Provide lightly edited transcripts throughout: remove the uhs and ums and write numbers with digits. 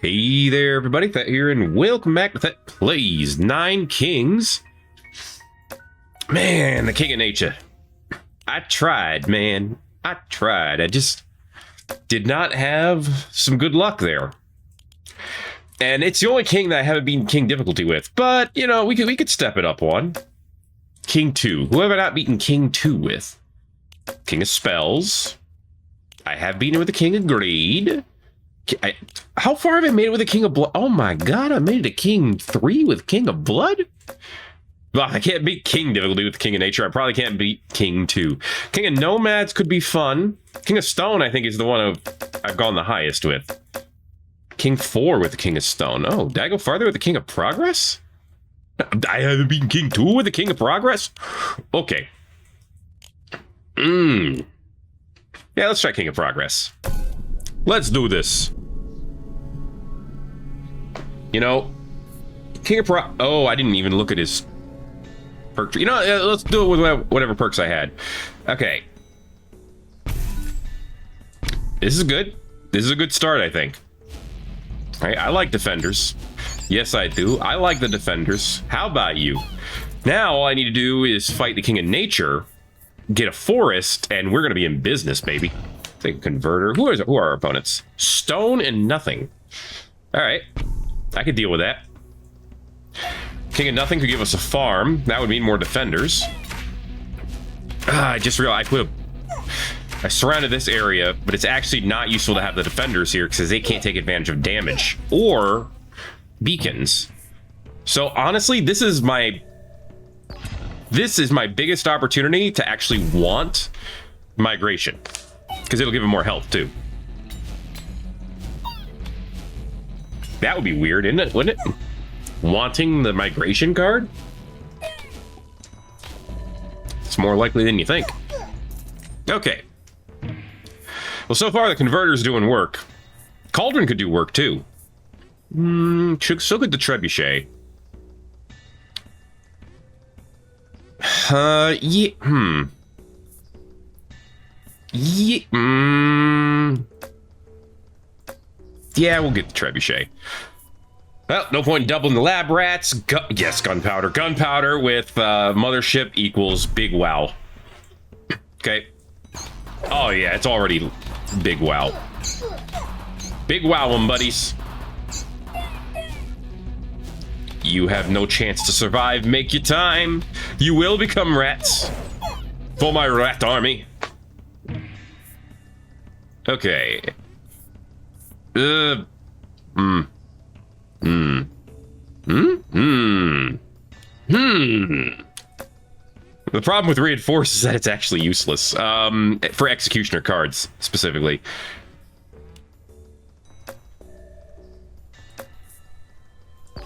Hey there, everybody. Thet here, and welcome back to Thet Plays. 9 Kings. Man, the King of Nature. I tried, man. I tried. I just did not have some good luck there. And it's the only king that I haven't beaten King difficulty with. But, you know, we could step it up one. King 2. Who have I not beaten King 2 with? King of Spells. I have beaten it with the King of Greed. How far have I made it with a King of Blood? Oh my god, I made it to King 3 with King of Blood? Well, I can't beat King difficulty with King of Nature. I probably can't beat King 2. King of Nomads could be fun. King of Stone, I think, is the one I've gone the highest with. King 4 with the King of Stone. Oh, did I go farther with the King of Progress? I haven't beaten King 2 with the King of Progress? Okay. Yeah, let's try King of Progress. Let's do this. You know, King of oh, I didn't even look at his perk tree. You know, let's do it with whatever perks I had. Okay. This is good. This is a good start, I think. I like defenders. Yes, I do. I like the defenders. How about you? Now, all I need to do is fight the King of Nature, get a forest, and we're going to be in business, baby. Take a converter. Who are our opponents? Stone and nothing. All right. I could deal with that. King of Nothing could give us a farm. That would mean more defenders. I just realized I surrounded this area, but it's actually not useful to have the defenders here because they can't take advantage of damage or beacons. So honestly, this is my biggest opportunity to actually want migration, because it'll give him more health too. That would be weird, isn't it? Wouldn't it? Wanting the migration card? It's more likely than you think. Okay. Well, so far the converter's doing work. Cauldron could do work too. So could the trebuchet. Yeah. Yeah, we'll get the trebuchet. Well, no point in doubling the lab rats. Yes, gunpowder. Gunpowder with mothership equals big wow. Okay. Oh yeah, it's already big wow. Big wow, buddies. You have no chance to survive. Make your time. You will become rats. For my rat army. Okay. The problem with reinforce is that it's actually useless. For executioner cards, specifically.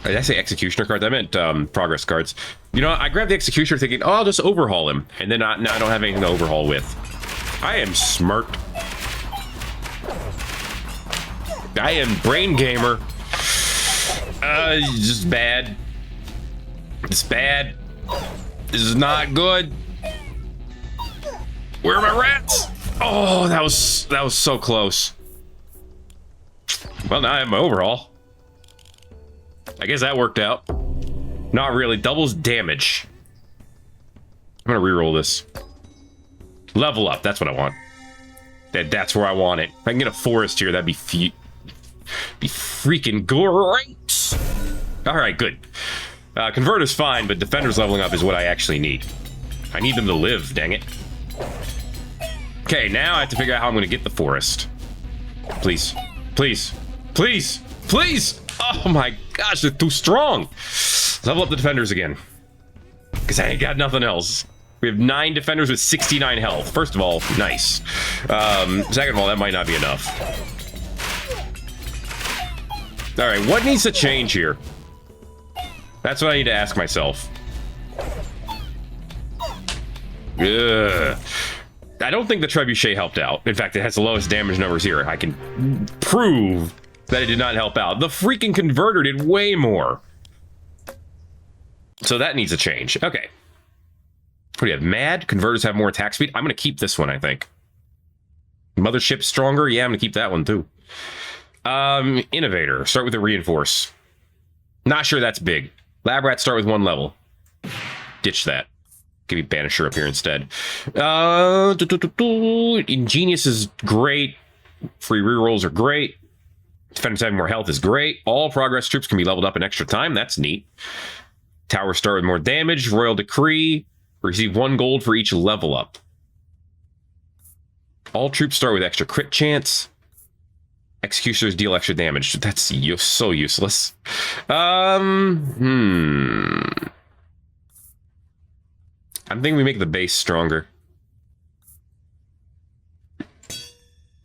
Did I say executioner cards? I meant progress cards. You know, I grabbed the executioner thinking, oh, I'll just overhaul him. And then now I don't have anything to overhaul with. I am smart. I am brain gamer. It's just bad. It's bad. This is not good. Where are my rats? Oh, that was so close. Well, now I have my overhaul. I guess that worked out. Not really. Doubles damage. I'm gonna reroll this. Level up. That's what I want. That's where I want it. If I can get a forest here, that'd be freaking great. All right, good. Converter's fine, but defender's leveling up is what I actually need. I need them to live, dang it. Okay, now I have to figure out how I'm going to get the forest. Please. Please. Please. Please. Oh my gosh, they're too strong. Level up the defenders again, because I ain't got nothing else. We have 9 defenders with 69 health. First of all, nice. Second of all, that might not be enough. All right, what needs to change here? That's what I need to ask myself. Ugh. I don't think the trebuchet helped out. In fact, it has the lowest damage numbers here. I can prove that it did not help out. The freaking converter did way more. So that needs a change. Okay. What do you have? Mad? Converters have more attack speed? I'm going to keep this one, I think. Mothership stronger? Yeah, I'm going to keep that one, too. Innovator. Start with a reinforce. Not sure that's big. Lab rats start with 1 level. Ditch that. Give me Banisher up here instead. Ingenious is great. Free rerolls are great. Defenders having more health is great. All progress troops can be leveled up in extra time. That's neat. Towers start with more damage. Royal Decree. Receive 1 gold for each level up. All troops start with extra crit chance. Executioners deal extra damage. That's so useless. I'm thinking we make the base stronger.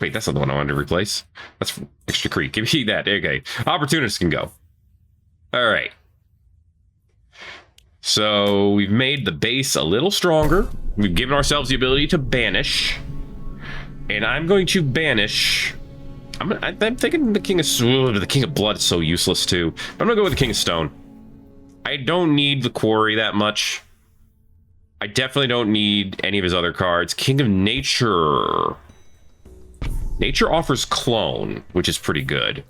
Wait, that's not the one I wanted to replace. That's extra creep. Give me that. Okay. Opportunists can go. All right. So we've made the base a little stronger. We've given ourselves the ability to banish. And I'm going to banish... I'm thinking the King of Blood is so useless too. But I'm going to go with the King of Stone. I don't need the Quarry that much. I definitely don't need any of his other cards. King of Nature. Nature offers Clone, which is pretty good.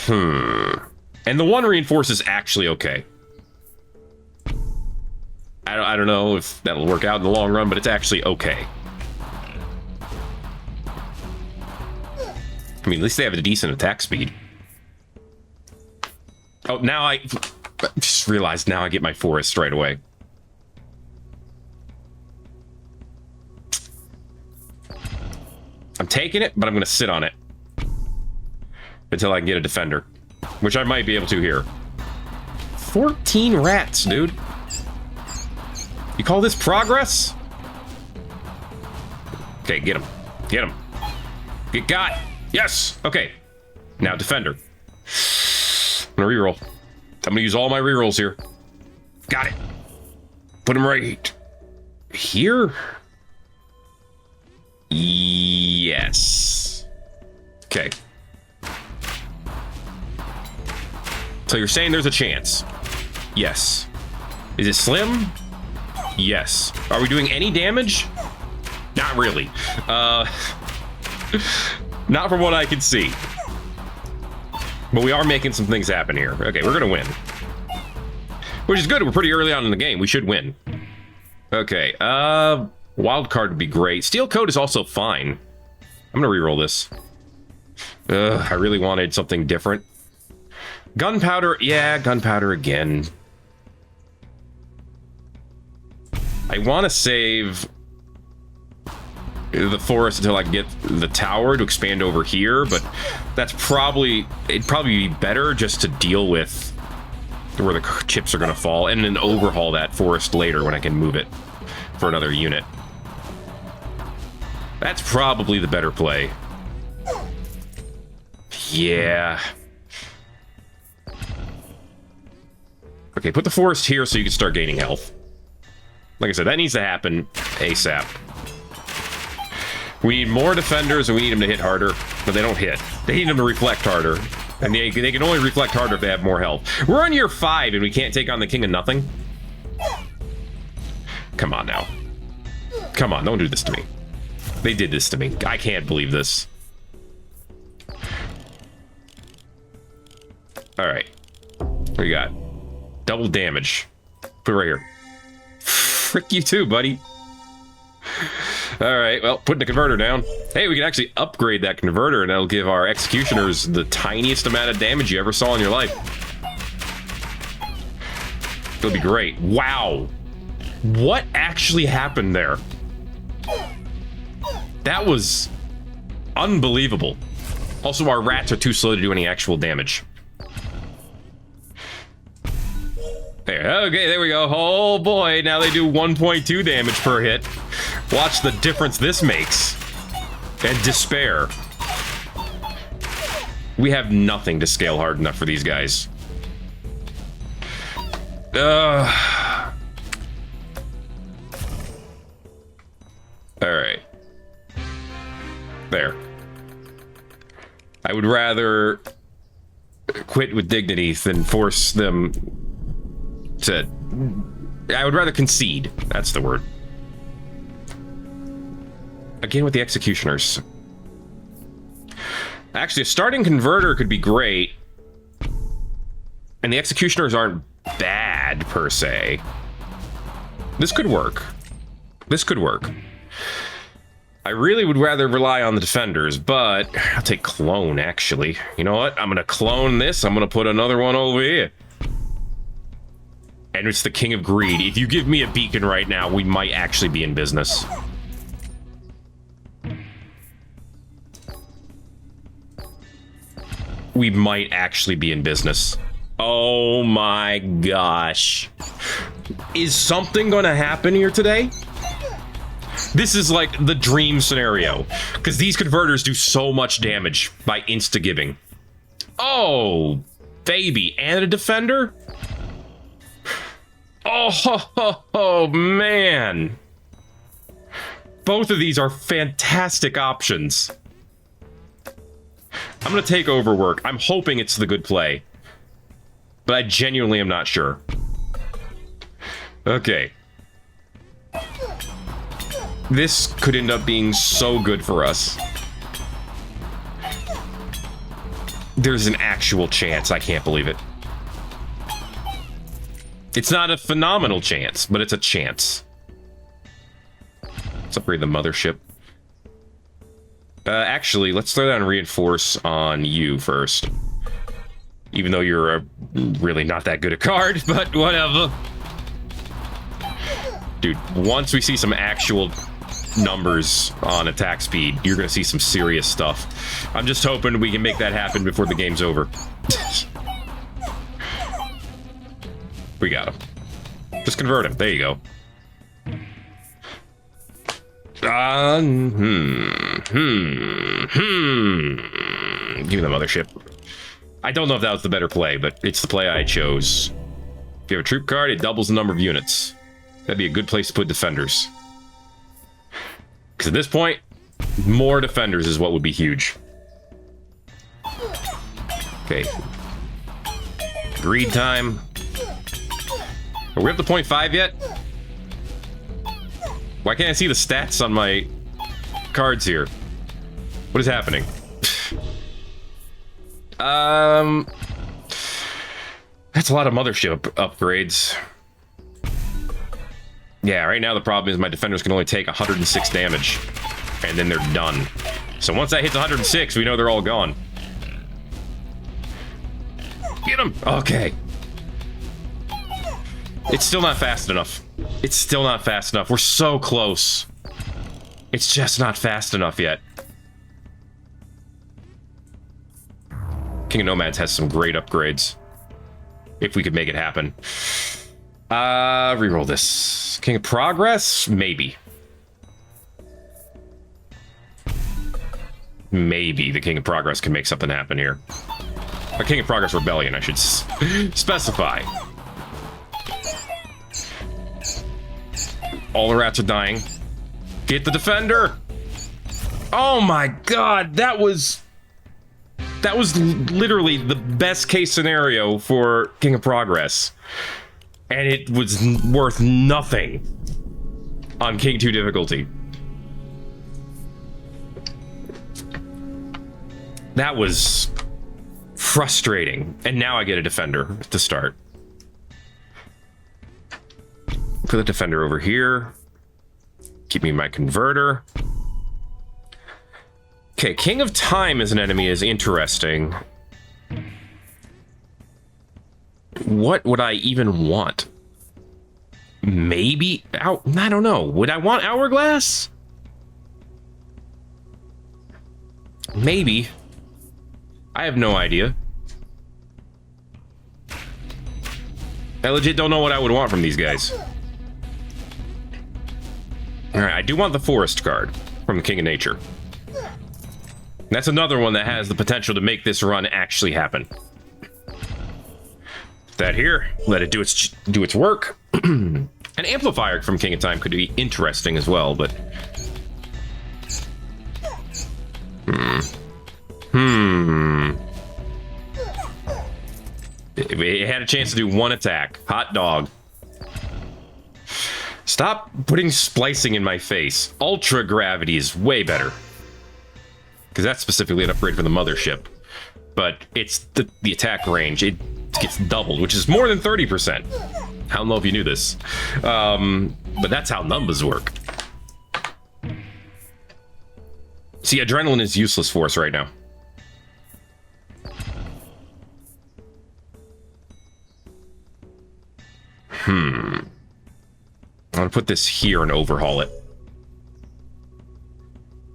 And the 1 reinforce is actually okay. I don't know if that'll work out in the long run, but it's actually okay. I mean, at least they have a decent attack speed. Oh, now I just realized now I get my forest right away. I'm taking it, but I'm going to sit on it until I can get a defender, which I might be able to here. 14 rats, dude. You call this progress? Okay, get him. Get him. Get got. Yes. Okay. Now defender. I'm gonna reroll. I'm gonna use all my rerolls here. Got it. Put him right here. Yes. Okay. So you're saying there's a chance? Yes. Is it slim? Yes. Are we doing any damage? Not really. Not from what I can see. But we are making some things happen here. Okay, we're gonna win. Which is good, we're pretty early on in the game. We should win. Okay, wild card would be great. Steel Coat is also fine. I'm gonna reroll this. I really wanted something different. Gunpowder, yeah, gunpowder again. I want to save the forest until I can get the tower to expand over here, but that's probably... It'd probably be better just to deal with where the chips are going to fall and then overhaul that forest later when I can move it for another unit. That's probably the better play. Yeah. Okay, put the forest here so you can start gaining health. Like I said, that needs to happen ASAP. We need more defenders and we need them to hit harder, but they don't hit. They need them to reflect harder. And they can only reflect harder if they have more health. We're on year 5 and we can't take on the King of Nothing? Come on now. Come on, don't do this to me. They did this to me. I can't believe this. Alright. What do you got? Double damage. Put it right here. Frick you too, buddy. Alright, well, putting the converter down. Hey, we can actually upgrade that converter and that'll give our executioners the tiniest amount of damage you ever saw in your life. It'll be great. Wow. What actually happened there? That was unbelievable. Also, our rats are too slow to do any actual damage. There, okay, there we go. Oh boy, now they do 1.2 damage per hit. Watch the difference this makes. And despair. We have nothing to scale hard enough for these guys. Alright. There. I would rather quit with dignity than force them to... I would rather concede. That's the word. Again with the executioners. Actually, a starting converter could be great. And the executioners aren't bad, per se. This could work. This could work. I really would rather rely on the defenders, but I'll take clone, actually. You know what? I'm going to clone this. I'm going to put another one over here. And it's the King of Greed. If you give me a beacon right now, we might actually be in business. We might actually be in business. Oh my gosh. Is something gonna happen here today? This is like the dream scenario. Because these converters do so much damage by insta-giving. Oh, baby. And a defender? Oh, man. Both of these are fantastic options. I'm going to take overwork. I'm hoping it's the good play. But I genuinely am not sure. Okay. This could end up being so good for us. There's an actual chance. I can't believe it. It's not a phenomenal chance, but it's a chance. Let's upgrade the mothership. Actually, let's throw down reinforce on you first. Even though you're really not that good a card, but whatever. Dude, once we see some actual numbers on attack speed, you're gonna see some serious stuff. I'm just hoping we can make that happen before the game's over. We got him. Just convert him. There you go. Give me the mothership. I don't know if that was the better play, but it's the play I chose. If you have a troop card, it doubles the number of units. That'd be a good place to put defenders. Because at this point, more defenders is what would be huge. Okay. Greed time. Are we up to 0.5 yet? Why can't I see the stats on my cards here? What is happening? That's a lot of mothership upgrades. Yeah, right now the problem is my defenders can only take 106 damage. And then they're done. So once that hits 106, we know they're all gone. Get them! Okay. It's still not fast enough. It's still not fast enough. We're so close. It's just not fast enough yet. King of Nomads has some great upgrades. If we could make it happen. Reroll this. King of Progress? Maybe. Maybe the King of Progress can make something happen here. A King of Progress Rebellion, I should specify. All the rats are dying. Get the defender! Oh my god, that was literally the best case scenario for King of Progress. And it was worth nothing on King 2 difficulty. That was frustrating. And now I get a defender to start. Put the defender over here. Keep me my converter. Okay, King of Time as an enemy is interesting. What would I even want? Maybe... I don't know. Would I want Hourglass? Maybe. I have no idea. I legit don't know what I would want from these guys. Alright, I do want the Forest card from the King of Nature. That's another one that has the potential to make this run actually happen. That here, let it do its work. An amplifier from King of Time could be interesting as well, but... It had a chance to do one attack. Hot dog. Stop putting splicing in my face. Ultra gravity is way better. because that's specifically an upgrade for the mothership. But it's the attack range. It gets doubled, which is more than 30%. I don't know if you knew this. But that's how numbers work. See, adrenaline is useless for us right now. I'm gonna put this here and overhaul it.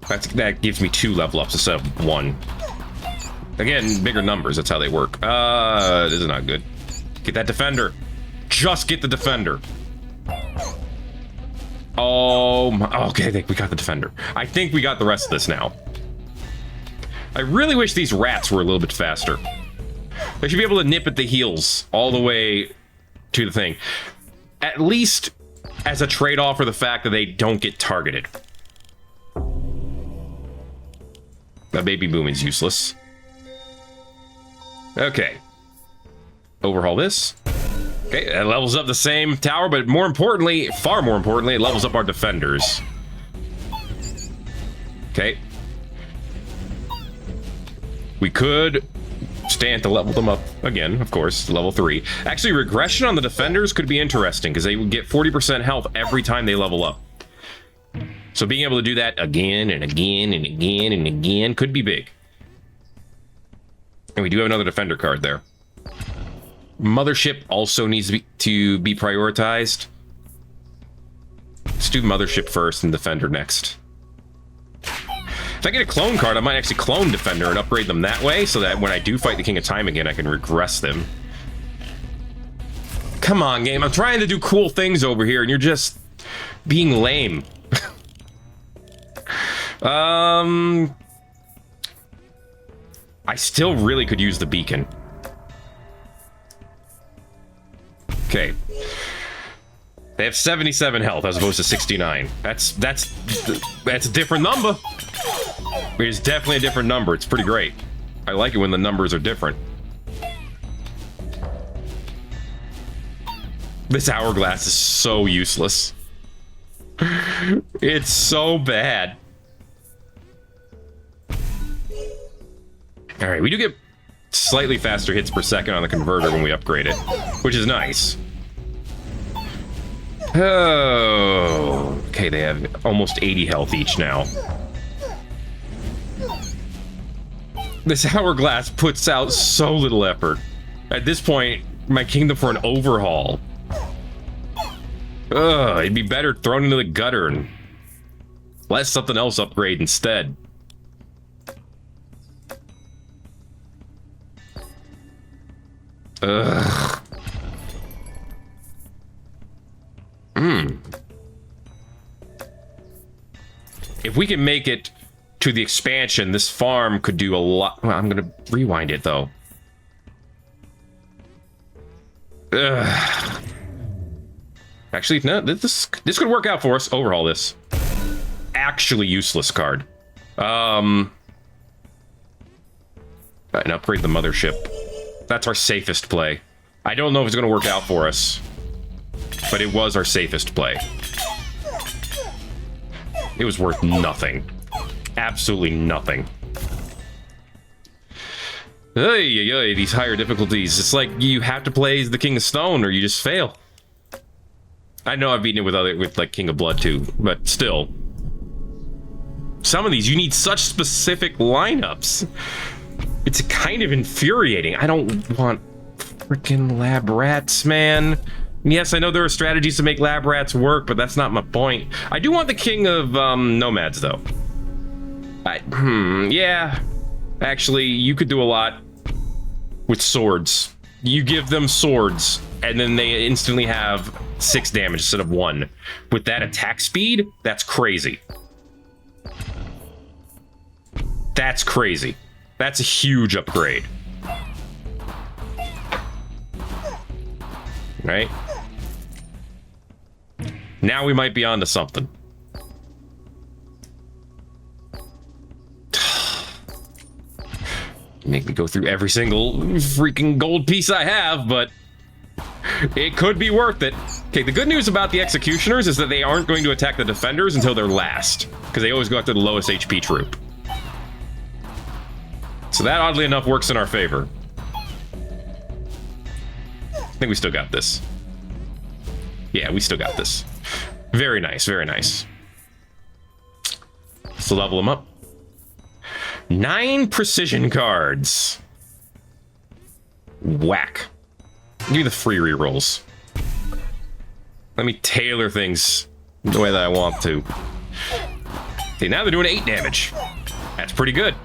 That gives me 2 level ups instead of 1. Again, bigger numbers, that's how they work. This is not good. Get that defender. Just get the defender. Oh, okay, I think we got the defender. I think we got the rest of this now. I really wish these rats were a little bit faster. They should be able to nip at the heels all the way to the thing. At least as a trade-off for the fact that they don't get targeted. That baby boom is useless. Okay. Overhaul this. Okay, that levels up the same tower, but more importantly, far more importantly, it levels up our defenders. Okay. We could stand to level them up again, of course, level 3. Actually, regression on the defenders could be interesting, because they would get 40% health every time they level up. So being able to do that again and again and again and again could be big. And we do have another defender card there. Mothership also needs to be prioritized. Let's do Mothership first and Defender next. If I get a clone card, I might actually clone Defender and upgrade them that way, so that when I do fight the King of Time again, I can regress them. Come on, game. I'm trying to do cool things over here, and you're just being lame. I still really could use the beacon. Okay. They have 77 health as opposed to 69. That's a different number. It's definitely a different number. It's pretty great. I like it when the numbers are different. This hourglass is so useless. It's so bad. All right, we do get slightly faster hits per second on the converter when we upgrade it, which is nice. Oh, okay, they have almost 80 health each now. This hourglass puts out so little effort. At this point, my kingdom for an overhaul. Ugh, it'd be better thrown into the gutter and let something else upgrade instead. Ugh. If we can make it to the expansion, this farm could do a lot. Well, I'm gonna rewind it though. Ugh. Actually, no, this could work out for us. Overhaul this. Actually useless card. And upgrade the mothership. That's our safest play. I don't know if it's going to work out for us, but it was our safest play. It was worth nothing. Absolutely nothing. Hey, these higher difficulties. It's like you have to play as the King of Stone or you just fail. I know I've beaten it with like King of Blood too, but still. Some of these, you need such specific lineups. It's kind of infuriating. I don't want freaking lab rats, man. Yes, I know there are strategies to make lab rats work, but that's not my point. I do want the King of Nomads, though. Yeah. Actually, you could do a lot with swords. You give them swords, and then they instantly have 6 damage instead of 1. With that attack speed, that's crazy. That's crazy. That's a huge upgrade. Right? Now we might be onto something. Make me go through every single freaking gold piece I have, but it could be worth it. Okay, the good news about the executioners is that they aren't going to attack the defenders until they're last, because they always go after the lowest HP troop. So that, oddly enough, works in our favor. I think we still got this. Yeah, we still got this. Very nice, very nice. Let's level them up. 9 precision cards. Whack. Give me the free rerolls. Let me tailor things the way that I want to. Okay, now they're doing 8 damage. That's pretty good.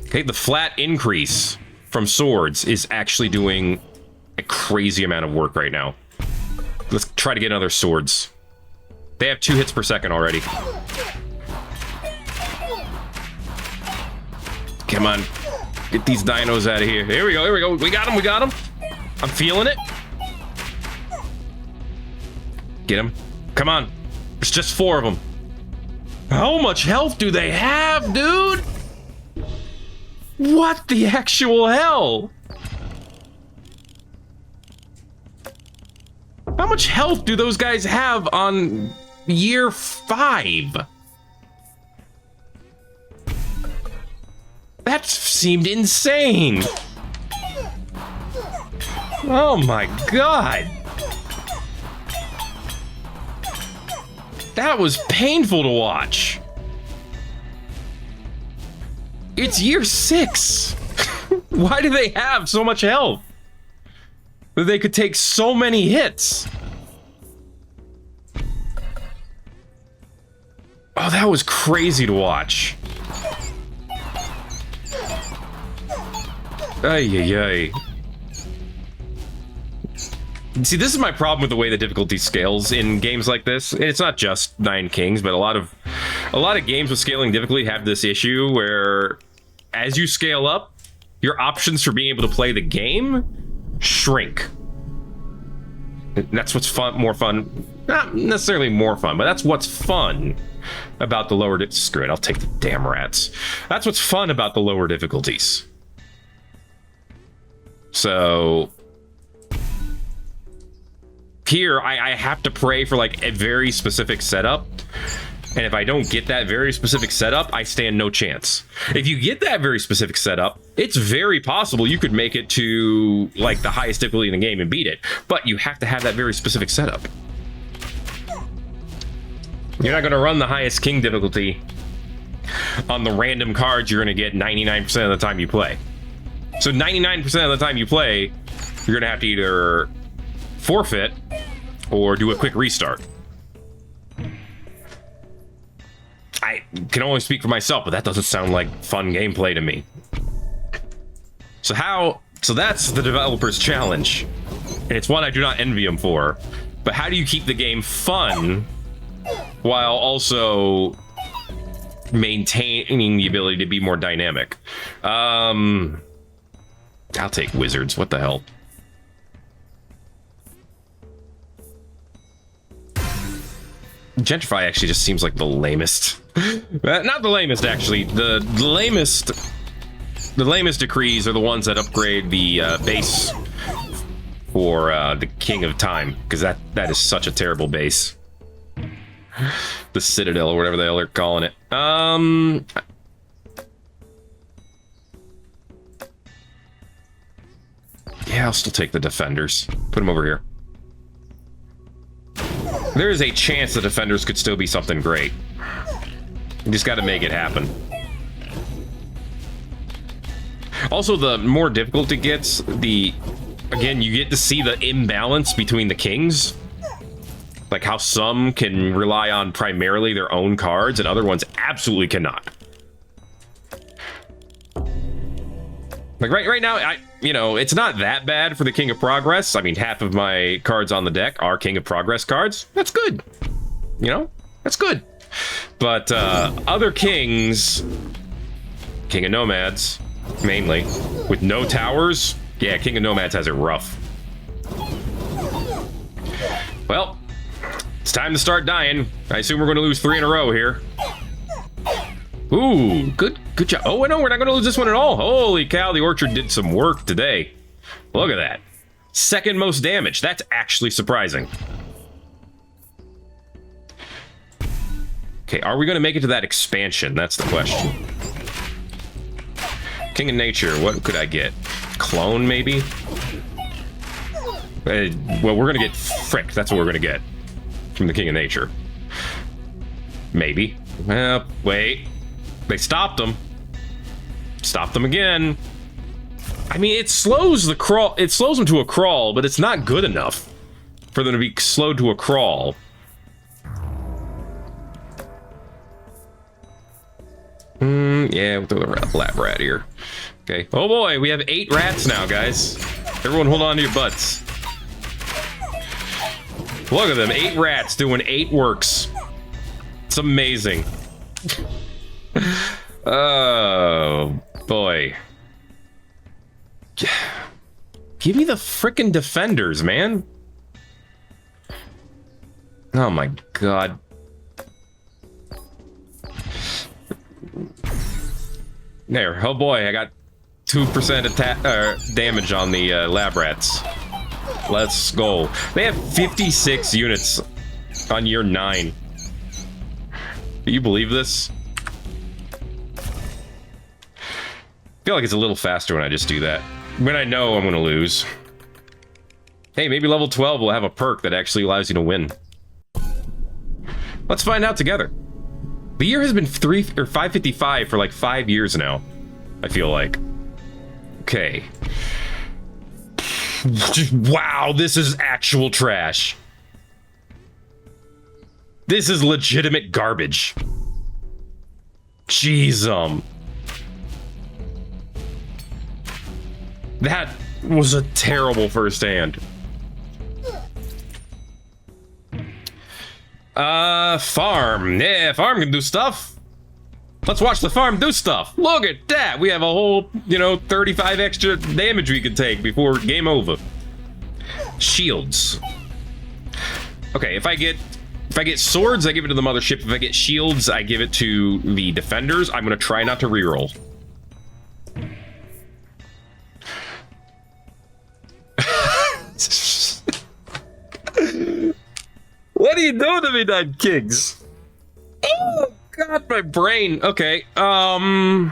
Okay, the flat increase from swords is actually doing a crazy amount of work right now. Let's try to get another swords. They have 2 hits per second already. Come on. Get these dinos out of here. Here we go, here we go. We got him, we got him. I'm feeling it. Get him. Come on. There's just 4 of them. How much health do they have, dude? What the actual hell? How much health do those guys have on year 5? That seemed insane. Oh my god. That was painful to watch. It's year 6. Why do they have so much health? That they could take so many hits. Oh, that was crazy to watch. Ay, ay, ay. See, this is my problem with the way the difficulty scales in games like this. And it's not just Nine Kings, but a lot of games with scaling difficulty have this issue where as you scale up, your options for being able to play the game shrink. And that's what's fun, more fun. Not necessarily more fun, but that's what's fun about the lower... Screw it, I'll take the damn rats. That's what's fun about the lower difficulties. So... here, I have to pray for like a very specific setup. And if I don't get that very specific setup, I stand no chance. If you get that very specific setup, it's very possible you could make it to like the highest difficulty in the game and beat it. But you have to have that very specific setup. You're not going to run the highest king difficulty on the random cards you're going to get 99% of the time you play. So 99% of the time you play, you're going to have to either forfeit or do a quick restart. I can only speak for myself, but that doesn't sound like fun gameplay to me. So that's the developer's challenge, and it's one I do not envy them for. But how do you keep the game fun while also maintaining the ability to be more dynamic? I'll take wizards. What the hell? Gentrify actually just seems like the lamest. Not the lamest, actually. The lamest decrees are the ones that upgrade the base for the King of Time, because that is such a terrible base. The Citadel, or whatever the hell they're calling it. Yeah, I'll still take the defenders. Put them over here. There is a chance the defenders could still be something great. You just got to make it happen. Also, the more difficult it gets, again, you get to see the imbalance between the kings. Like how some can rely on primarily their own cards and other ones absolutely cannot. Like right now, it's not that bad for the King of Progress. I mean, half of my cards on the deck are King of Progress cards. That's good. That's good. But other kings, King of Nomads, mainly, with no towers, yeah, King of Nomads has it rough. Well, it's time to start dying. I assume we're going to lose 3 in a row here. Ooh, good job. Oh, no, we're not going to lose this one at all. Holy cow, the Orchard did some work today. Look at that. Second most damage. That's actually surprising. Okay, are we going to make it to that expansion? That's the question. King of Nature, what could I get? Clone, maybe? Well, we're gonna get frick. That's what we're gonna get from the King of Nature. Maybe. Well, wait. They stopped him. Stopped them again. I mean, it slows the crawl. It slows them to a crawl, but it's not good enough for them to be slowed to a crawl. Yeah, we'll throw the lab rat here. Okay. Oh boy, we have 8 rats now, guys. Everyone hold on to your butts. Look at them, 8 rats doing 8 works. It's amazing. Oh, boy. Give me the frickin' defenders, man. Oh my god. There, oh boy, I got 2% attack damage on the lab rats. Let's go. They have 56 units on year 9. Do you believe this? I feel like it's a little faster when I just do that. When I know I'm gonna lose. Hey, maybe level 12 will have a perk that actually allows you to win. Let's find out together. The year has been 555 for like 5 years now, I feel like. Okay. Wow, this is actual trash. This is legitimate garbage. Jeez, that was a terrible first hand. Farm. Yeah, farm can do stuff. Let's watch the farm do stuff. Look at that. We have a whole, 35 extra damage we could take before game over. Shields. Okay, if I get swords, I give it to the mothership. If I get shields, I give it to the defenders. I'm gonna try not to reroll. What are you doing to me, Nine Kings? Oh god, my brain. Okay, I'll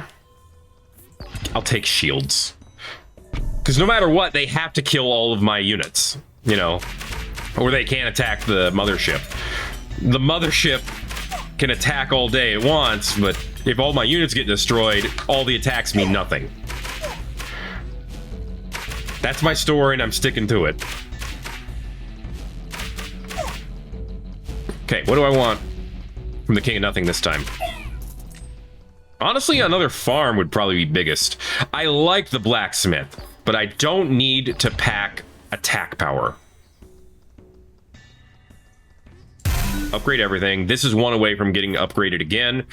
take shields. Because no matter what, they have to kill all of my units, or they can't attack the mothership. The mothership can attack all day at once, but if all my units get destroyed, all the attacks mean nothing. That's my story, and I'm sticking to it. Okay, what do I want from the King of Nothing this time? Honestly, another farm would probably be biggest. I like the blacksmith, but I don't need to pack attack power. Upgrade everything. This is one away from getting upgraded again.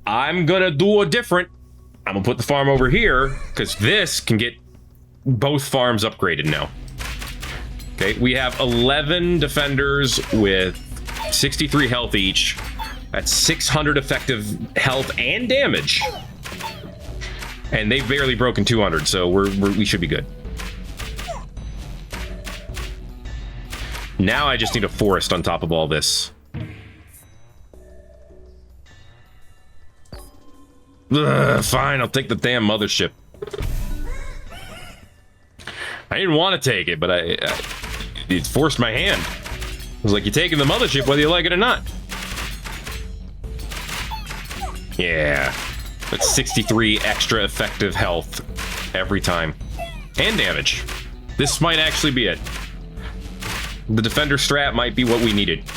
I'm gonna do a different. I'm gonna put the farm over here, because this can get both farms upgraded now. Okay, we have 11 defenders with 63 health each. That's 600 effective health and damage. And they've barely broken 200, so we should be good. Now I just need a forest on top of all this. Ugh, fine, I'll take the damn mothership. I didn't want to take it, but it forced my hand. I was like, you're taking the mothership whether you like it or not. Yeah. That's 63 extra effective health every time. And damage. This might actually be it. The defender strat might be what we needed.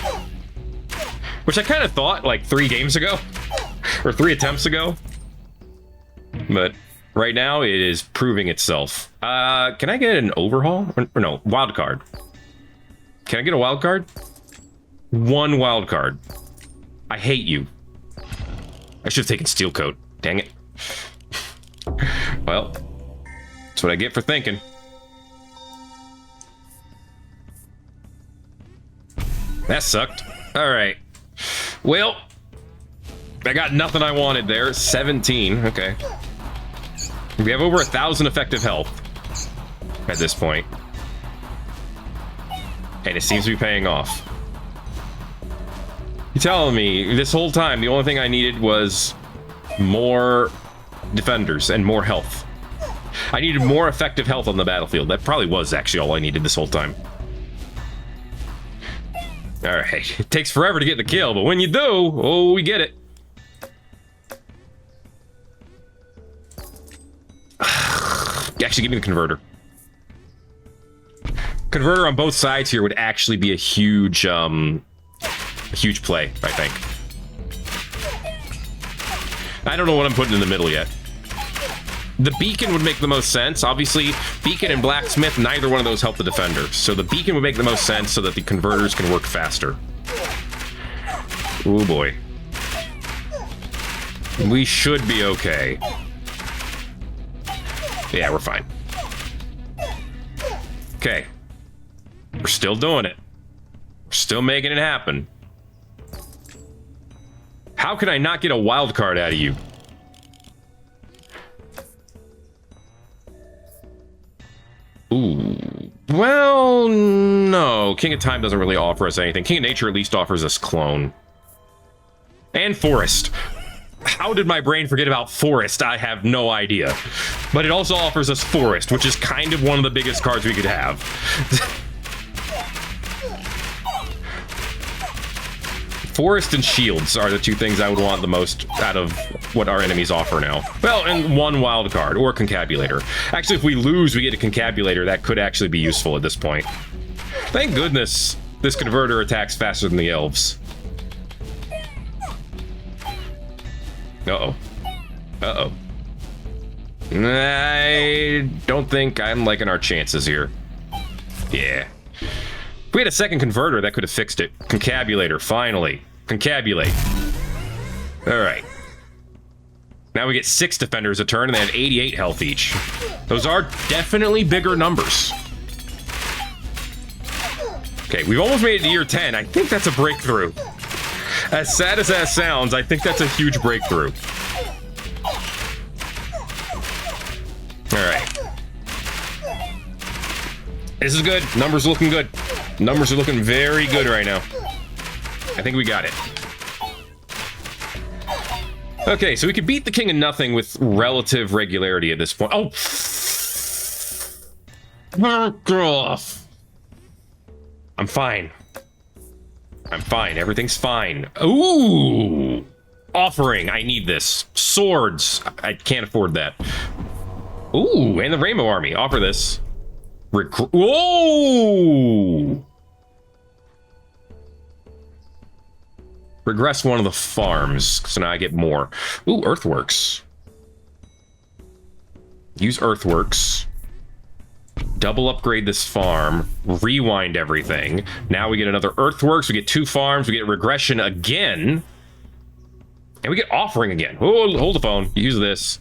Which I kind of thought like 3 games ago. Or 3 attempts ago. But right now it is proving itself. Can I get an overhaul? Or no, wild card. Can I get a wild card? 1 wild card. I hate you. I should have taken steel coat. Dang it. Well, that's what I get for thinking. That sucked. All right. Well, I got nothing I wanted there. 17. Okay. We have over 1,000 effective health at this point. And it seems to be paying off. You're telling me this whole time the only thing I needed was more defenders and more health. I needed more effective health on the battlefield. That probably was actually all I needed this whole time. Alright, it takes forever to get the kill, but when you do, oh, we get it. Actually, give me the converter. Converter on both sides here would actually be a huge play, I think. I don't know what I'm putting in the middle yet. The beacon would make the most sense. Obviously, beacon and blacksmith, neither one of those help the defender. So the beacon would make the most sense so that the converters can work faster. Oh boy. We should be okay. Yeah, we're fine. Okay. We're still doing it. We're still making it happen. How can I not get a wild card out of you? Ooh. Well, no. King of Time doesn't really offer us anything. King of Nature at least offers us Clone. And Forest. How did my brain forget about Forest? I have no idea. But it also offers us Forest, which is kind of one of the biggest cards we could have. Forest and Shields are the two things I would want the most out of what our enemies offer now. Well, and one wild card, or a Concabulator. Actually, if we lose, we get a Concabulator. That could actually be useful at this point. Thank goodness this Converter attacks faster than the Elves. Uh-oh. Uh-oh. I don't think I'm liking our chances here. Yeah. If we had a second Converter, that could have fixed it. Concabulator, finally. Concabulate. Alright. Now we get 6 defenders a turn, and they have 88 health each. Those are definitely bigger numbers. Okay, we've almost made it to year 10. I think that's a breakthrough. As sad as that sounds, I think that's a huge breakthrough. Alright. This is good. Numbers looking good. Numbers are looking very good right now. I think we got it. Okay, so we could beat the King of Nothing with relative regularity at this point. Oh! Fuck off. I'm fine. I'm fine. Everything's fine. Ooh! Offering. I need this. Swords. I can't afford that. Ooh, and the Rainbow Army. Offer this. Whoa! Regress one of the farms, so now I get more. Ooh, Earthworks. Use Earthworks. Double upgrade this farm. Rewind everything. Now we get another Earthworks. We get 2 farms. We get Regression again. And we get Offering again. Oh, hold the phone. Use this.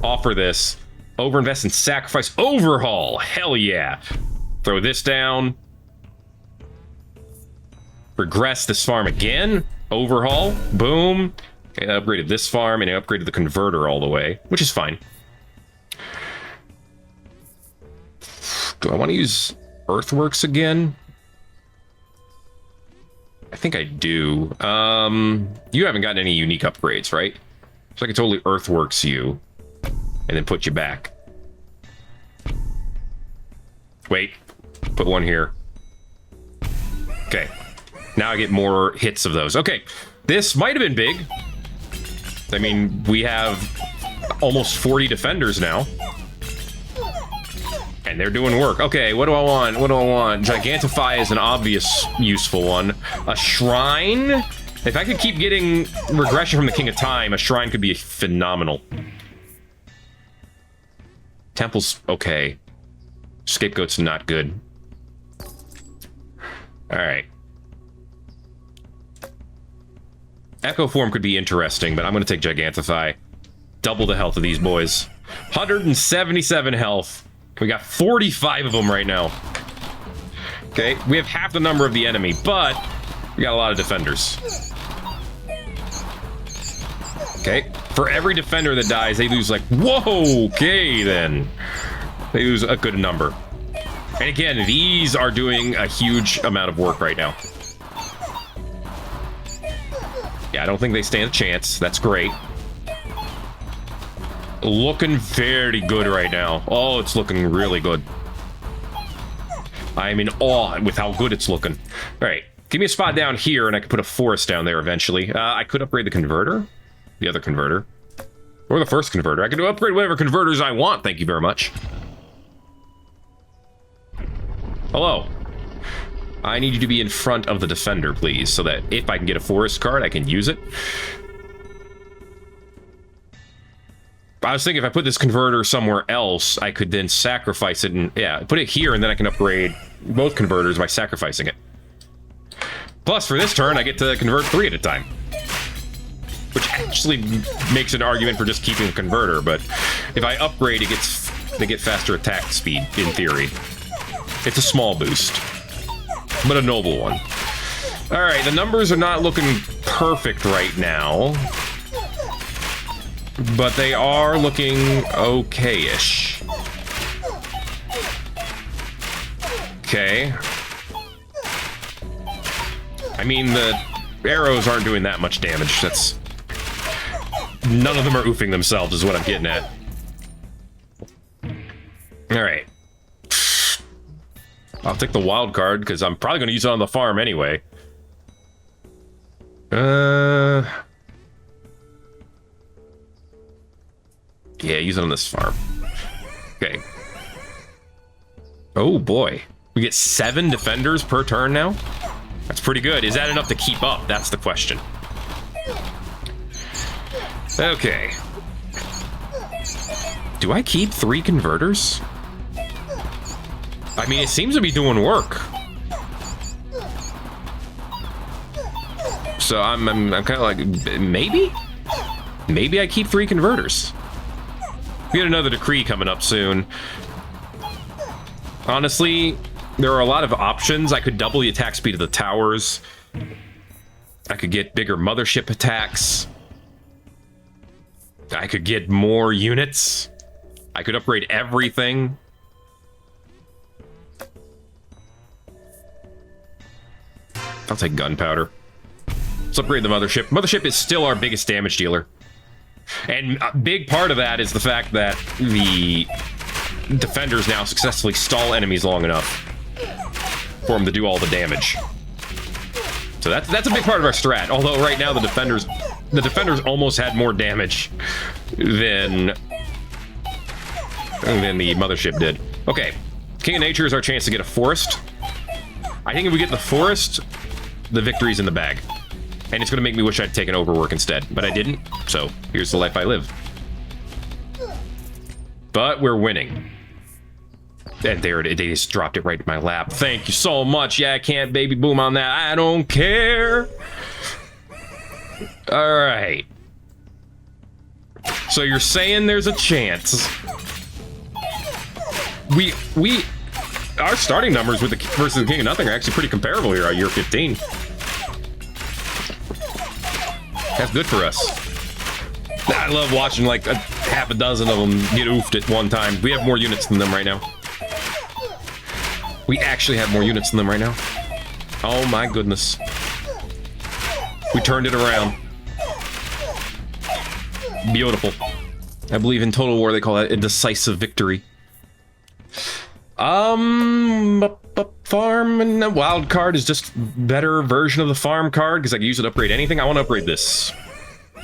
Offer this. Overinvest and sacrifice. Overhaul. Hell yeah. Throw this down. Regress this farm again. Overhaul. Boom. And I upgraded this farm, and I upgraded the converter all the way, which is fine. Do I want to use Earthworks again? I think I do. You haven't gotten any unique upgrades, right? So I can totally Earthworks you. And then put you back. Wait. Put one here. Okay. Now I get more hits of those. Okay. This might have been big. I mean, we have almost 40 defenders now. And they're doing work. Okay, what do I want? What do I want? Gigantify is an obvious useful one. A shrine? If I could keep getting regression from the King of Time, a shrine could be phenomenal. Temple's okay. Scapegoat's not good. Alright. Echo Form could be interesting, but I'm going to take Gigantify. Double the health of these boys. 177 health. We got 45 of them right now. Okay, we have half the number of the enemy, but we got a lot of defenders. Okay, for every defender that dies, they lose like, whoa, okay then. They lose a good number. And again, these are doing a huge amount of work right now. Yeah, I don't think they stand a chance. That's great. Looking very good right now. Oh, it's looking really good. I'm in awe with how good it's looking. All right, give me a spot down here, and I can put a forest down there eventually. I could upgrade the converter, the other converter, or the first converter. I could upgrade whatever converters I want. Thank you very much. Hello. I need you to be in front of the defender, please, so that if I can get a forest card, I can use it. I was thinking if I put this converter somewhere else, I could then sacrifice it and, yeah, put it here, and then I can upgrade both converters by sacrificing it. Plus, for this turn, I get to convert 3 at a time. Which actually makes an argument for just keeping the converter, but if I upgrade, they get faster attack speed, in theory. It's a small boost, but a noble one. All right, the numbers are not looking perfect right now, but they are looking okay-ish. Okay. I mean, the arrows aren't doing that much damage. That's... None of them are oofing themselves, is what I'm getting at. All right. I'll take the wild card, because I'm probably going to use it on the farm anyway. Yeah, use it on this farm. Okay. Oh, boy. We get 7 defenders per turn now? That's pretty good. Is that enough to keep up? That's the question. Okay. Do I keep 3 converters? I mean, it seems to be doing work. So I'm kind of like, maybe? Maybe I keep 3 converters. We got another decree coming up soon. Honestly, there are a lot of options. I could double the attack speed of the towers. I could get bigger mothership attacks. I could get more units. I could upgrade everything. I'll take gunpowder. Let's upgrade the mothership. Mothership is still our biggest damage dealer. And a big part of that is the fact that the defenders now successfully stall enemies long enough for them to do all the damage. So that's a big part of our strat. Although right now the defenders almost had more damage than the mothership did. Okay, King of Nature is our chance to get a forest. I think if we get the forest, the victory's in the bag. And it's going to make me wish I'd taken overwork instead, but I didn't, so here's the life I live. But we're winning. And there it is, they just dropped it right in my lap. Thank you so much. Yeah, I can't baby boom on that. I don't care. All right. So you're saying there's a chance. Our starting numbers with versus the King of Nothing are actually pretty comparable here at year 15. That's good for us. I love watching like half a dozen of them get oofed at one time. We have more units than them right now. We actually have more units than them right now. Oh my goodness. We turned it around. Beautiful. I believe in Total War they call that a decisive victory. Farm and the wild card is just better version of the farm card because I can use it to upgrade anything. I want to upgrade this.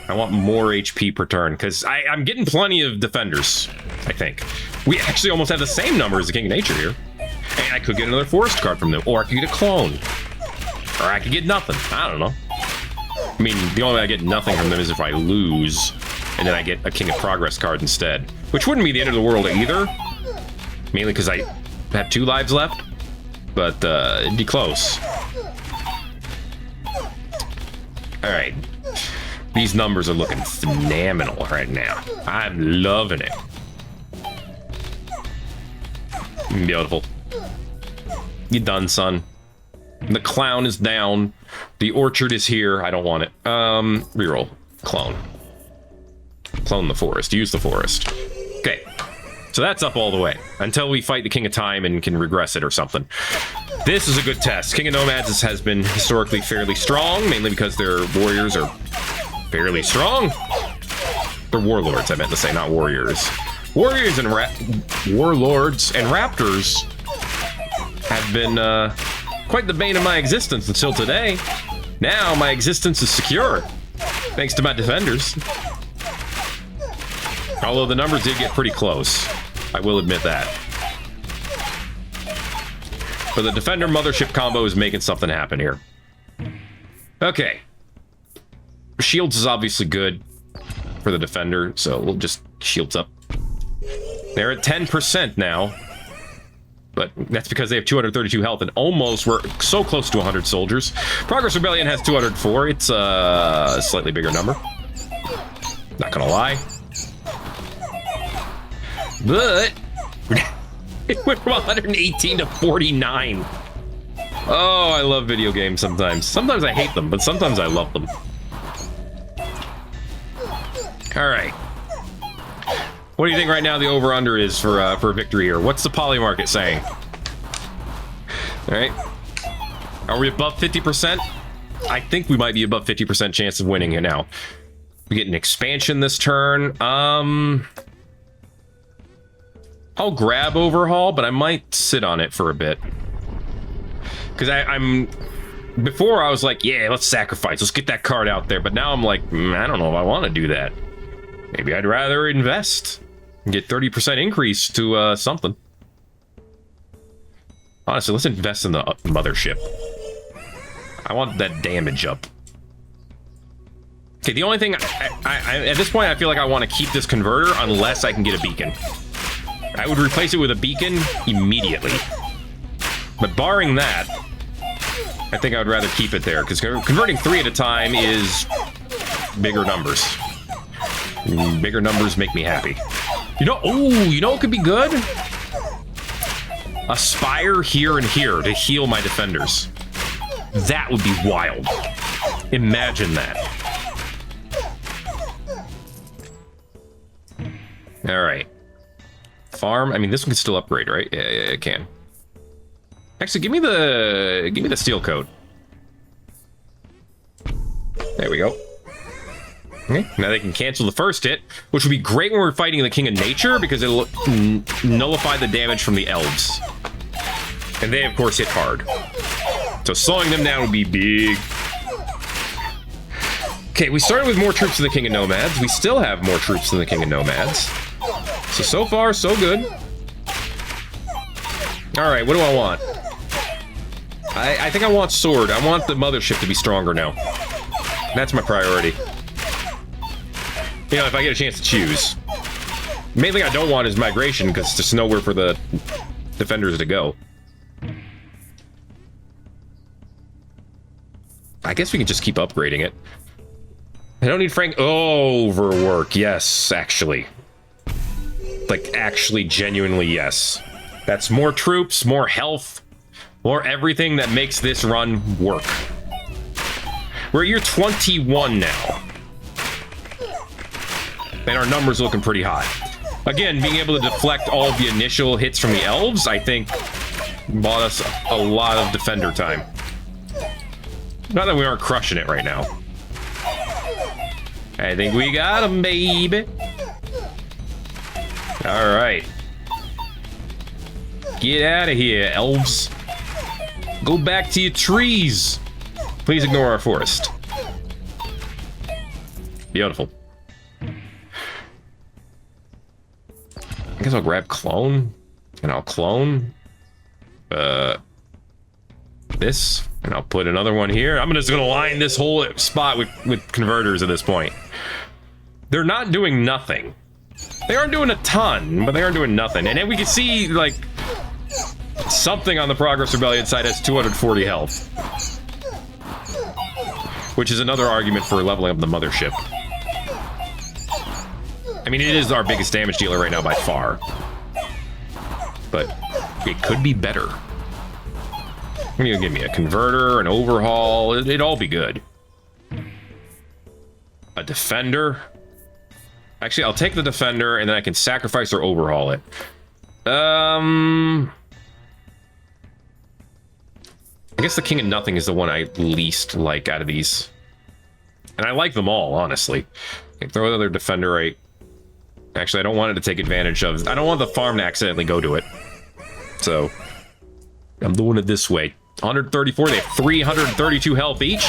I want more HP per turn because I'm getting plenty of defenders, I think. We actually almost have the same number as the King of Nature here. And I could get another forest card from them, or I could get a clone. Or I could get nothing. I don't know. I mean, the only way I get nothing from them is if I lose, and then I get a King of Progress card instead. Which wouldn't be the end of the world either. Mainly because I have 2 lives left. But it'd be close. Alright. These numbers are looking phenomenal right now. I'm loving it. Beautiful. You done, son. The clown is down. The orchard is here. I don't want it. Reroll. Clone. Clone the forest. Use the forest. Okay. So that's up all the way. Until we fight the King of Time and can regress it or something. This is a good test. King of Nomads has been historically fairly strong, mainly because their warriors are fairly strong. They're warlords, I meant to say, not warriors. Warriors and warlords and raptors have been quite the bane of my existence until today. Now my existence is secure, thanks to my defenders. Although the numbers did get pretty close, I will admit that. But the defender mothership combo is making something happen here. Okay. Shields is obviously good for the defender, so we'll just shields up. They're at 10% now. But that's because they have 232 health and almost we're so close to 100 soldiers. Progress Rebellion has 204. It's a slightly bigger number. Not gonna lie. But it went from 118 to 49. Oh, I love video games sometimes. Sometimes I hate them, but sometimes I love them. All right. What do you think right now the over-under is for a victory here? What's the poly market saying? All right. Are we above 50%? I think we might be above 50% chance of winning here now. We get an expansion this turn. I'll grab overhaul, but I might sit on it for a bit. Because I'm... Before I was like, yeah, let's sacrifice. Let's get that card out there. But now I'm like, I don't know if I want to do that. Maybe I'd rather invest. Get 30% increase to something. Honestly, let's invest in the mothership. I want that damage up. Okay, the only thing I at this point I feel like I want to keep this converter unless I can get a beacon. I would replace it with a beacon immediately. But barring that, I think I would rather keep it there because converting 3 at a time is bigger numbers. Bigger numbers make me happy. You know, oh, you know what could be good? A spire here and here to heal my defenders. That would be wild. Imagine that. All right. Farm. I mean, this one can still upgrade, right? Yeah, it can. Actually, give me the steel coat. There we go. Okay, now they can cancel the first hit, which would be great when we're fighting the King of Nature because it'll nullify the damage from the elves. And they, of course, hit hard. So slowing them down would be big. Okay, we started with more troops than the King of Nomads. We still have more troops than the King of Nomads. So far, so good. All right, what do I want? I think I want sword. I want the mothership to be stronger now. That's my priority. You know, if I get a chance to choose. The main thing I don't want is migration, because there's nowhere for the defenders to go. I guess we can just keep upgrading it. I don't need Frank... Overwork, yes, actually. Like, actually, genuinely, yes. That's more troops, more health, more everything that makes this run work. We're at year 21 now. And our numbers looking pretty hot. Again, being able to deflect all of the initial hits from the elves, I think, bought us a lot of defender time. Not that we aren't crushing it right now. I think we got him, baby. All right. Get out of here, elves. Go back to your trees. Please ignore our forest. Beautiful. I guess I'll grab clone, and I'll clone this, and I'll put another one here. I'm just gonna line this whole spot with converters at this point. They're not doing nothing. They aren't doing a ton, but they aren't doing nothing. And then we can see, like, something on the Progress Rebellion side has 240 health. Which is another argument for leveling up the mothership. I mean, it is our biggest damage dealer right now by far. But it could be better. You give me a converter, an overhaul, it'd all be good. A defender. Actually, I'll take the defender, and then I can sacrifice or overhaul it. I guess the King of Nothing is the one I least like out of these. And I like them all, honestly. Okay, throw another defender right. Actually, I don't want it to take advantage of... I don't want the farm to accidentally go to it. So, I'm doing it this way. 134, they have 332 health each.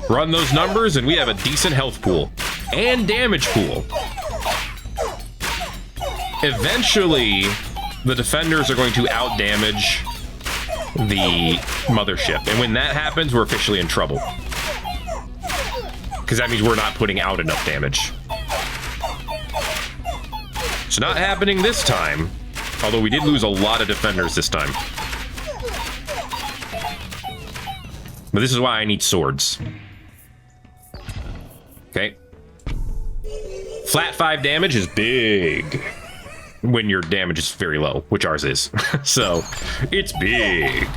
Run those numbers, and we have a decent health pool. And damage pool. Eventually, the defenders are going to out-damage the mothership. And when that happens, we're officially in trouble. Because that means we're not putting out enough damage. It's not happening this time. Although we did lose a lot of defenders this time. But this is why I need swords. Okay. Flat 5 damage is big. When your damage is very low, which ours is. So, it's big.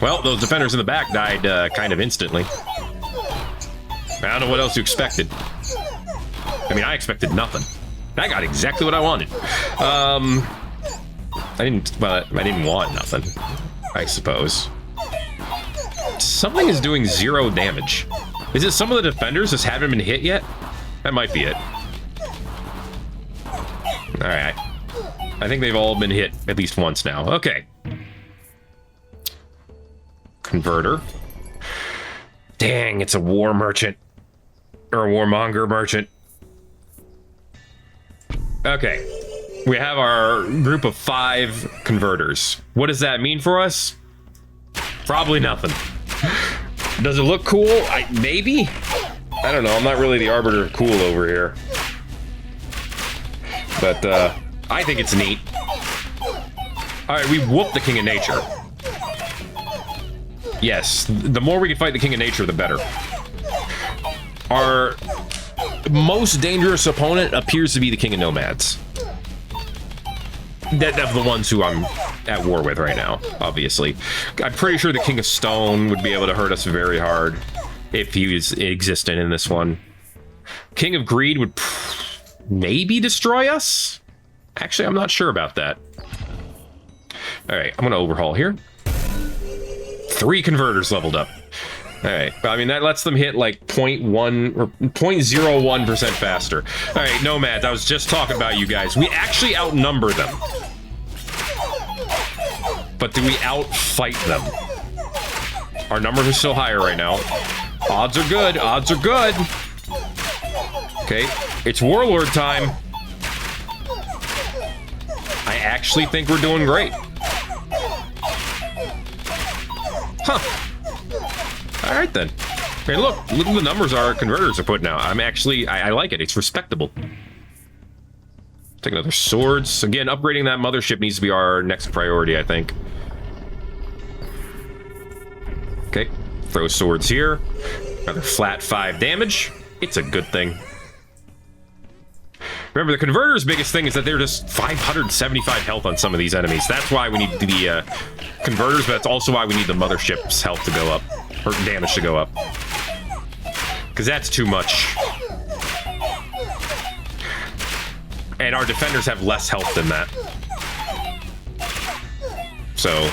Well, those defenders in the back died kind of instantly. I don't know what else you expected. I mean, I expected nothing. I got exactly what I wanted. I didn't want nothing, I suppose. Something is doing 0 damage. Is it some of the defenders just haven't been hit yet? That might be it. Alright. I think they've all been hit at least once now. Okay. Converter. Dang, it's a war merchant. Or a warmonger merchant. Okay. We have our group of 5 converters. What does that mean for us? Probably nothing. Does it look cool? Maybe? I don't know. I'm not really the arbiter of cool over here. But, I think it's neat. Alright, we whooped the King of Nature. Yes, the more we can fight the King of Nature, the better. Our most dangerous opponent appears to be the King of Nomads. Of the ones who I'm at war with right now, obviously. I'm pretty sure the King of Stone would be able to hurt us very hard if he was existent in this one. King of Greed would maybe destroy us? Actually, I'm not sure about that. Alright, I'm gonna overhaul here. 3 converters leveled up. Alright, I mean, that lets them hit like 0.1 or 0.01% faster. Alright, Nomads, I was just talking about you guys. We actually outnumber them. But do we outfight them? Our numbers are still higher right now. Odds are good, odds are good. Okay, it's Warlord time. I actually think we're doing great. Huh. Alright then. Okay, look at the numbers our converters are putting out. I like it. It's respectable. Take another swords. Again, upgrading that mothership needs to be our next priority, I think. Okay, throw swords here. Another flat 5 damage. It's a good thing. Remember, the converter's biggest thing is that they're just 575 health on some of these enemies. That's why we need the converters, but that's also why we need the mothership's health to go up. Or damage to go up. Because that's too much. And our defenders have less health than that. So,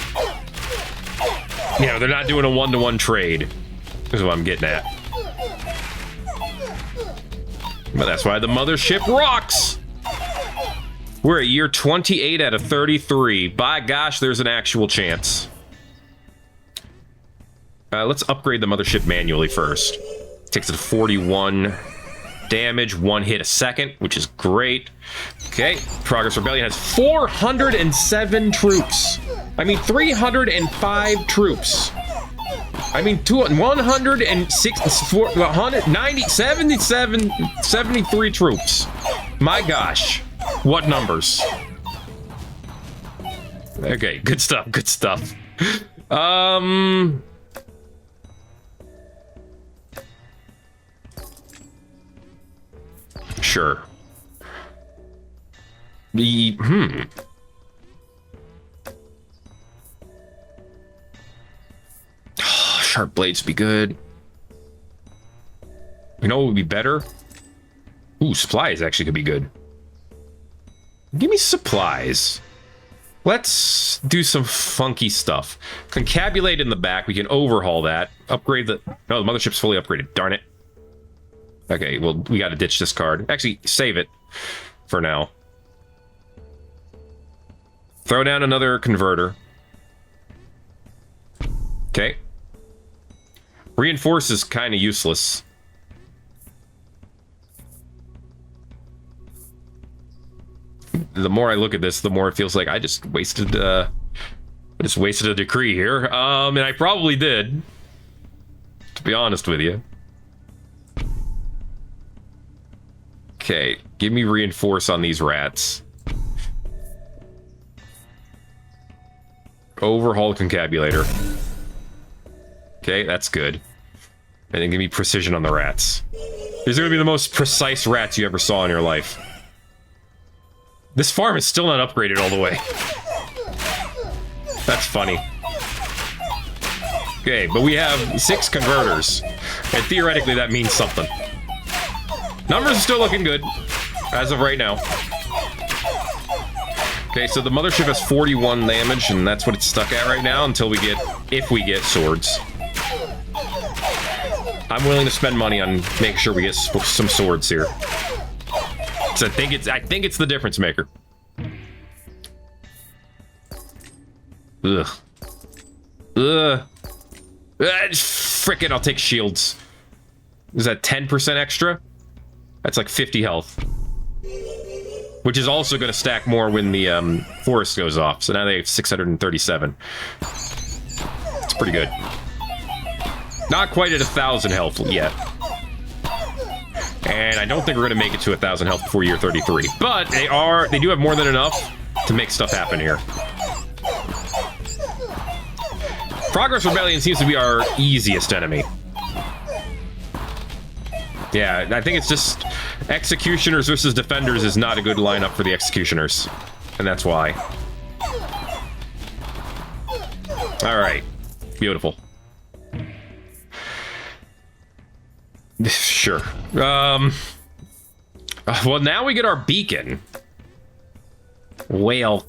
you know, they're not doing a one-to-one trade. Is what I'm getting at. But that's why the mothership rocks! We're at year 28 out of 33. By gosh, there's an actual chance. Let's upgrade the mothership manually first. Takes it to 41 damage, 1 hit a second, which is great. Okay, Progress Rebellion has 407 troops. I mean, 305 troops. I mean, 73 troops. My gosh. What numbers? Okay, good stuff, good stuff. Sure. Sharp blades be good. You know what would be better? Ooh, supplies actually could be good. Give me supplies. Let's do some funky stuff. Concabulate in the back. We can overhaul that. Upgrade the... No, the mothership's fully upgraded. Darn it. Okay, well, we gotta ditch this card. Actually, save it for now. Throw down another converter. Okay. Reinforce is kind of useless. The more I look at this, the more it feels like I just wasted a decree here. And I probably did, to be honest with you. Okay, give me reinforce on these rats. Overhaul concabulator. Okay, that's good. And then give me precision on the rats. These are gonna be the most precise rats you ever saw in your life. This farm is still not upgraded all the way. That's funny. Okay, but we have 6 converters. And theoretically that means something. Numbers are still looking good, as of right now. Okay, so the mothership has 41 damage, and that's what it's stuck at right now until we get, if we get swords. I'm willing to spend money on making sure we get some swords here. So I think it's the difference maker. Ugh. Ugh. Frickin', I'll take shields. Is that 10% extra? That's like 50 health. Which is also going to stack more when the forest goes off. So now they have 637. It's pretty good. Not quite at 1,000 health yet. And I don't think we're going to make it to 1,000 health before year 33. But they do have more than enough to make stuff happen here. Progress Rebellion seems to be our easiest enemy. Yeah, I think it's just Executioners versus Defenders is not a good lineup for the Executioners. And that's why. Alright. Beautiful. Sure. Well, now we get our beacon. Well,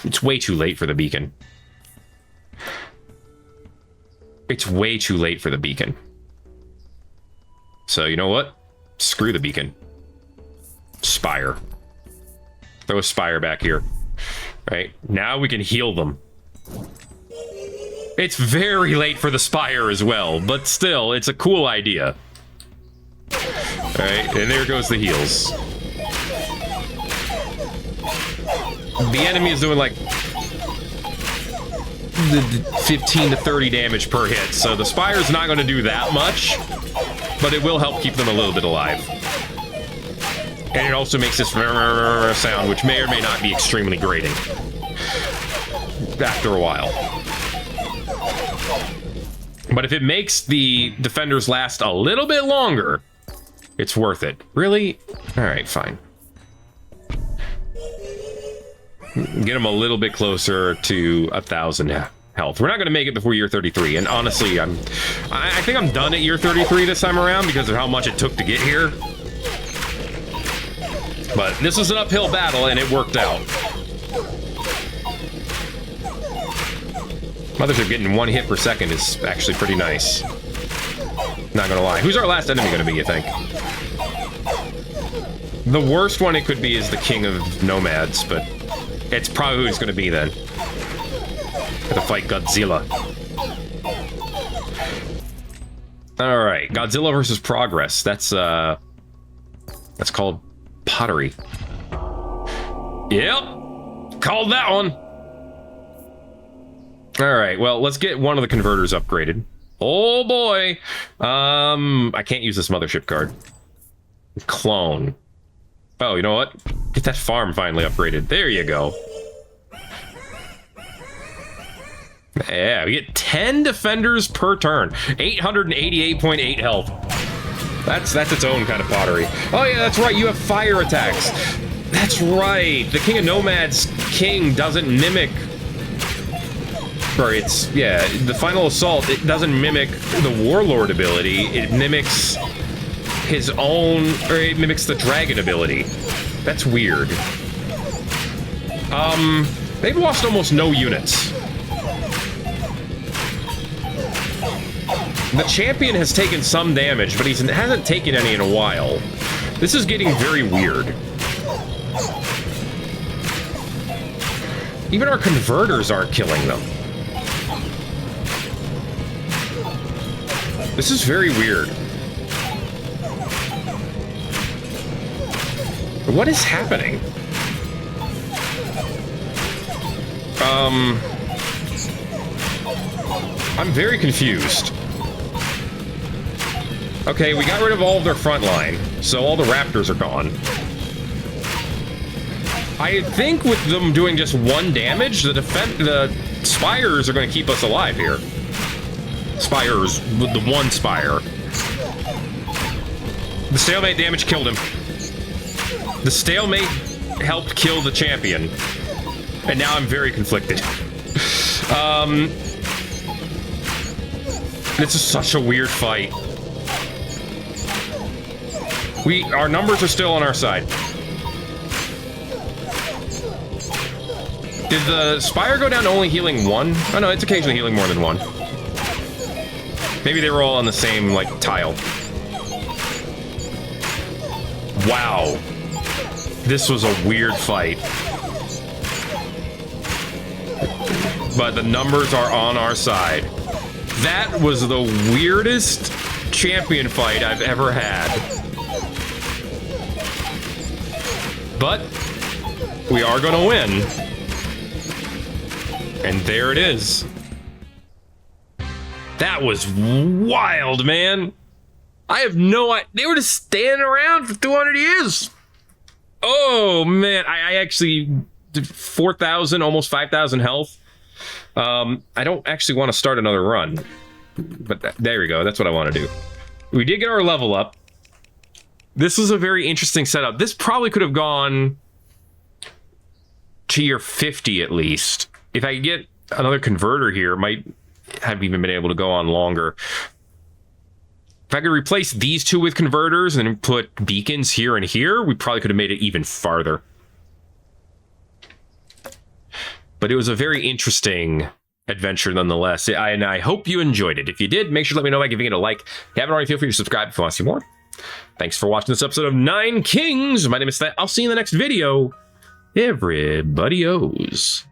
it's way too late for the beacon. It's way too late for the beacon. So, you know what? Screw the beacon. Spire. Throw a spire back here. Right? Now we can heal them. It's very late for the spire as well, but still, it's a cool idea. Alright, and there goes the heals. The enemy is doing like 15 to 30 damage per hit, so the spire's not going to do that much, but it will help keep them a little bit alive. And it also makes this sound, which may or may not be extremely grating after a while. But if it makes the defenders last a little bit longer, it's worth it. Really? Alright, fine. Get them a little bit closer to 1,000 health. We're not going to make it before year 33, and honestly, I think I'm done at year 33 this time around because of how much it took to get here. But this was an uphill battle, and it worked out. Mothership getting 1 hit per second is actually pretty nice. Not gonna lie. Who's our last enemy gonna be, you think? The worst one it could be is the King of Nomads, but it's probably who it's gonna be then. To fight Godzilla. Alright, Godzilla versus Progress. That's called pottery. Yep! Called that one! Alright, well, let's get one of the converters upgraded. Oh boy! I can't use this mothership card. Clone. Oh, you know what? Get that farm finally upgraded. There you go. Yeah, we get 10 defenders per turn. 888.8 health. That's its own kind of pottery. Oh yeah, that's right, you have fire attacks. That's right. The King of Nomads king doesn't mimic... Or it's, yeah, the final assault, it doesn't mimic the warlord ability, it mimics his own, or it mimics the dragon ability. That's weird. They've lost almost no units. The champion has taken some damage, but he hasn't taken any in a while. This is getting very weird. Even our converters aren't killing them. This is very weird. What is happening? I'm very confused. Okay, we got rid of all of their front line, so all the raptors are gone. I think with them doing just 1 damage, the spires are going to keep us alive here. Spires, with the 1 spire. The stalemate damage killed him. The stalemate helped kill the champion. And now I'm very conflicted. This is such a weird fight. Our numbers are still on our side. Did the Spire go down to only healing 1? Oh no, it's occasionally healing more than 1. Maybe they were all on the same, like, tile. Wow. This was a weird fight. But the numbers are on our side. That was the weirdest champion fight I've ever had. But we are going to win. And there it is. That was wild, man. I have no idea. They were just standing around for 200 years. Oh, man. I actually did 4,000, almost 5,000 health. I don't actually want to start another run. But there we go. That's what I want to do. We did get our level up. This was a very interesting setup. This probably could have gone to year 50 at least. If I could get another converter here, might have even been able to go on longer. If I could replace these 2 with converters and then put beacons here and here, we probably could have made it even farther. But it was a very interesting adventure nonetheless. And I hope you enjoyed it. If you did, make sure to let me know by giving it a like. If you haven't already, feel free to subscribe if you want to see more. Thanks for watching this episode of 9 Kings. My name is Thet. I'll see you in the next video. Everybody owes.